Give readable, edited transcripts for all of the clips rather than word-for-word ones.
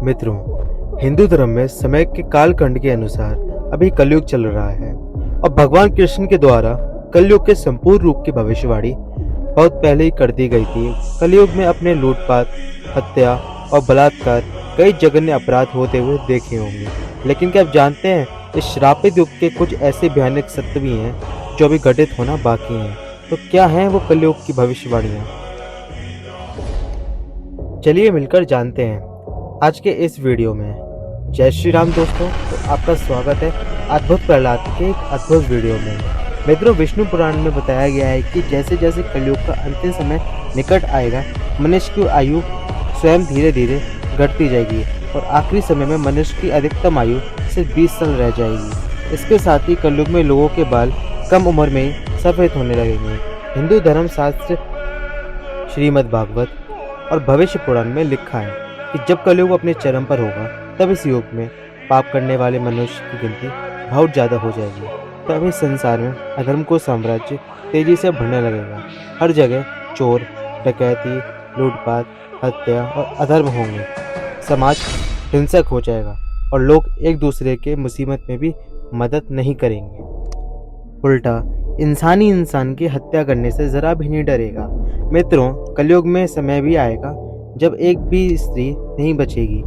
मित्रों, हिंदू धर्म में समय के कालखंड के अनुसार अभी कलयुग चल रहा है और भगवान कृष्ण के द्वारा कलयुग के संपूर्ण रूप की भविष्यवाणी बहुत पहले ही कर दी गई थी। कलयुग में अपने लूटपाट, हत्या और बलात्कार कई जघन्य अपराध होते हुए देखे होंगे, लेकिन क्या आप जानते हैं इस श्रापित युग के कुछ ऐसे भयानक सत्य भी हैं जो अभी घटित होना बाकी हैं। तो क्या हैं वो कलयुग की भविष्यवाणियाँ? चलिए मिलकर जानते हैं आज के इस वीडियो में। जय श्री राम दोस्तों, तो आपका स्वागत है अद्भुत प्रहलाद के एक अद्भुत वीडियो में। मित्रों, विष्णु पुराण में बताया गया है कि जैसे जैसे कलयुग का अंतिम समय निकट आएगा, मनुष्य की आयु स्वयं धीरे धीरे घटती जाएगी और आखिरी समय में मनुष्य की अधिकतम आयु सिर्फ 20 साल रह जाएगी। इसके साथ ही कलयुग में लोगों के बाल कम उम्र में ही सफेद होने लगेंगे। हिंदू धर्म शास्त्र श्रीमद् भागवत और भविष्य पुराण में लिखा है कि जब कलयुग अपने चरम पर होगा, तब इस युग में पाप करने वाले मनुष्य की गिनती बहुत ज़्यादा हो जाएगी। तब इस संसार में अधर्म को साम्राज्य तेजी से बढ़ने लगेगा। हर जगह चोर, डकैती, लूटपाट, हत्या और अधर्म होंगे। समाज हिंसक हो जाएगा और लोग एक दूसरे के मुसीबत में भी मदद नहीं करेंगे। उल्टा इंसान की हत्या करने से जरा भी नहीं डरेगा। मित्रों, कलयुग में समय भी आएगा जब एक भी स्त्री नहीं बचेगी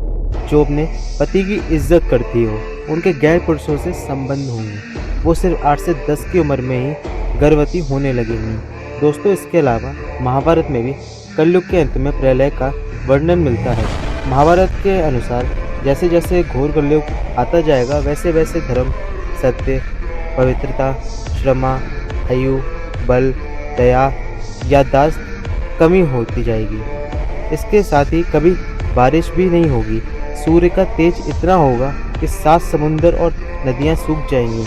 जो अपने पति की इज्जत करती हो। उनके गैर पुरुषों से संबंध होंगे। वो सिर्फ 8 से 10 की उम्र में ही गर्भवती होने लगेंगी। दोस्तों, इसके अलावा महाभारत में भी कलयुग के अंत में प्रलय का वर्णन मिलता है। महाभारत के अनुसार जैसे जैसे घोर कलयुग आता जाएगा, वैसे वैसे धर्म, सत्य, पवित्रता, क्षमा, आयु, बल, दया, याददाश्त कमी होती जाएगी। इसके साथ ही कभी बारिश भी नहीं होगी। सूर्य का तेज इतना होगा कि 7 समुंदर और नदियां सूख जाएंगी।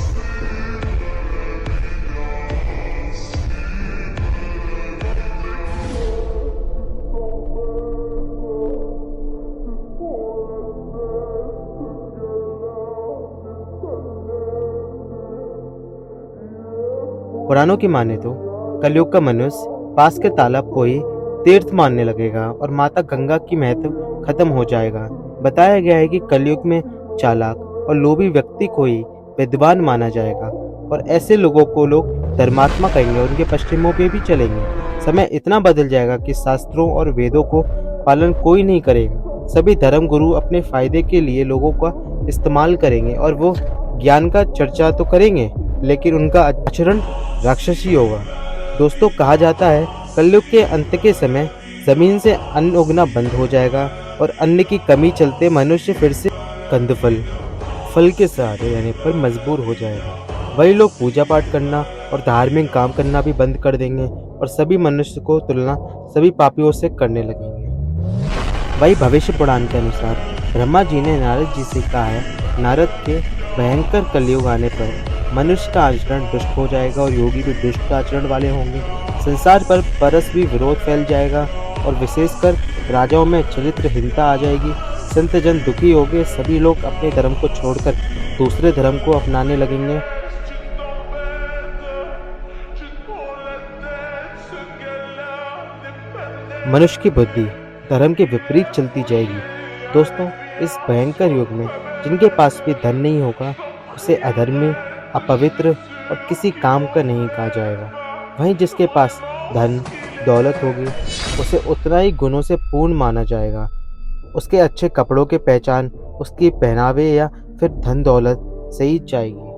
पुराणों की माने तो कलयुग का मनुष्य पास के तालाब को ही तीर्थ मानने लगेगा और माता गंगा की महत्व खत्म हो जाएगा। बताया गया है कि कलयुग में चालाक और लोभी व्यक्ति को ही विद्वान माना जाएगा और ऐसे लोगों को लोग धर्मात्मा कहेंगे और उनके पश्चिमों पे भी चलेंगे। समय इतना बदल जाएगा कि शास्त्रों और वेदों को पालन कोई नहीं करेगा। सभी धर्म गुरु अपने फायदे के लिए लोगों का इस्तेमाल करेंगे और वो ज्ञान का चर्चा तो करेंगे, लेकिन उनका आचरण राक्षसी होगा। दोस्तों, कहा जाता है कलयुग के अंत के समय जमीन से अन्न उगना बंद हो जाएगा और अन्न की कमी चलते मनुष्य फिर से कंदफल, फल के सहारे रहने पर मजबूर हो जाएगा। वही लोग पूजा पाठ करना और धार्मिक काम करना भी बंद कर देंगे और सभी मनुष्य को तुलना सभी पापियों से करने लगेंगे। वही भविष्य पुराण के अनुसार ब्रह्मा जी ने नारद जी से कहा है, नारद के भयंकर कलयुग आने पर मनुष्य का आचरण दुष्ट हो जाएगा और योगी भी दुष्ट आचरण वाले होंगे। संसार पर परस्पर विरोध फैल जाएगा और विशेषकर राजाओं में चरित्रहीनता आ जाएगी। संत जन दुखी होंगे। सभी लोग अपने धर्म को छोड़कर दूसरे धर्म को अपनाने लगेंगे। मनुष्य की बुद्धि धर्म के विपरीत चलती जाएगी। दोस्तों, इस भयंकर युग में जिनके पास भी धन नहीं होगा, उसे अधर्मी, अपवित्र और किसी काम का नहीं कहा जाएगा। वहीं जिसके पास धन दौलत होगी, उसे उतना ही गुणों से पूर्ण माना जाएगा। उसके अच्छे कपड़ों की पहचान उसकी पहनावे या फिर धन दौलत से ही जाएगी।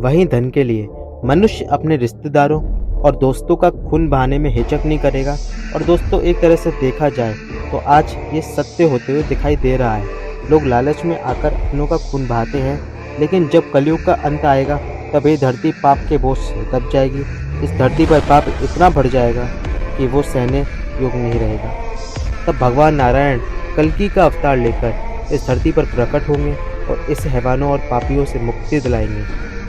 वहीं धन के लिए मनुष्य अपने रिश्तेदारों और दोस्तों का खून बहाने में हिचक नहीं करेगा। और दोस्तों, एक तरह से देखा जाए तो आज ये सत्य होते हुए दिखाई दे रहा है। लोग लालच में आकर अपनों का खून बहाते हैं, लेकिन जब कलयुग का अंत आएगा तब ये धरती पाप के बोझ से दब जाएगी। इस धरती पर पाप इतना बढ़ जाएगा कि वो सहने योग्य नहीं रहेगा। तब भगवान नारायण कल्कि का अवतार लेकर इस धरती पर प्रकट होंगे और इस हैवानों और पापियों से मुक्ति दिलाएंगे।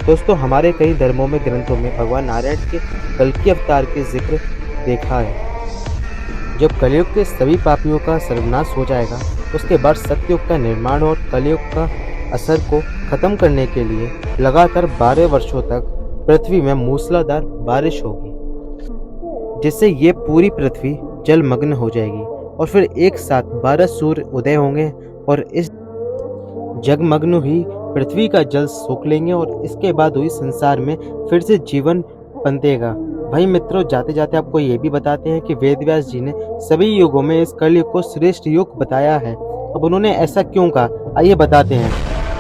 दोस्तों, हमारे कई धर्मों में ग्रंथों में भगवान नारायण के कल्कि अवतार के जिक्र देखा है। जब कलयुग के सभी पापियों का सर्वनाश हो जाएगा, उसके बाद सत्ययुग का निर्माण और कलयुग का असर को खत्म करने के लिए लगातार 12 वर्षों तक पृथ्वी में मूसलाधार बारिश होगी, जिससे ये पूरी पृथ्वी जलमग्न हो जाएगी। और फिर एक साथ 12 सूर्य उदय होंगे और इस जगमग्न हुई पृथ्वी का जल सोख लेंगे और इसके बाद हुई संसार में फिर से जीवन पनपेगा। भाई मित्रों, जाते जाते आपको ये भी बताते हैं कि वेद व्यास जी ने सभी युगों में इस कलयुग को श्रेष्ठ युग बताया है। अब उन्होंने ऐसा क्यों कहा, आइए बताते हैं।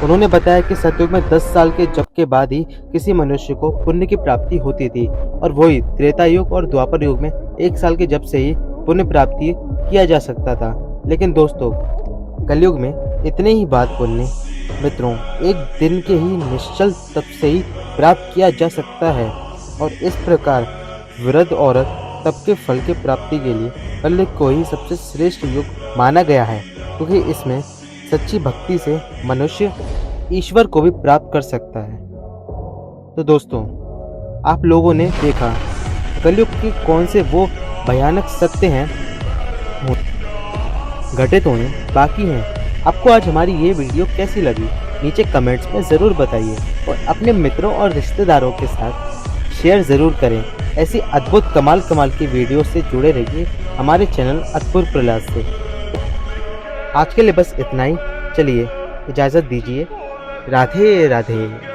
उन्होंने बताया कि सतयुग में 10 साल के जप के बाद ही किसी मनुष्य को पुण्य की प्राप्ति होती थी, और वही त्रेता युग और द्वापर युग में 1 साल के जप से ही पुण्य प्राप्ति किया जा सकता था। लेकिन दोस्तों, कलयुग में इतने ही बाद पुण्य मित्रों एक दिन के ही निश्चल तप से ही प्राप्त किया जा सकता है। और इस प्रकार वृद्ध औरत तप के फल की प्राप्ति के लिए कलयुग को ही सबसे श्रेष्ठ युग माना गया है, क्योंकि इसमें सच्ची भक्ति से मनुष्य ईश्वर को भी प्राप्त कर सकता है। तो दोस्तों, आप लोगों ने देखा कलयुग के कौन से वो भयानक सत्य हैं घटित होने बाकी हैं। आपको आज हमारी ये वीडियो कैसी लगी, नीचे कमेंट्स में ज़रूर बताइए और अपने मित्रों और रिश्तेदारों के साथ शेयर ज़रूर करें। ऐसी अद्भुत कमाल की वीडियो से जुड़े रहिए हमारे चैनल अद्भुत प्रहलाद से। आज के लिए बस इतना ही। चलिए इजाज़त दीजिए। राधे राधे।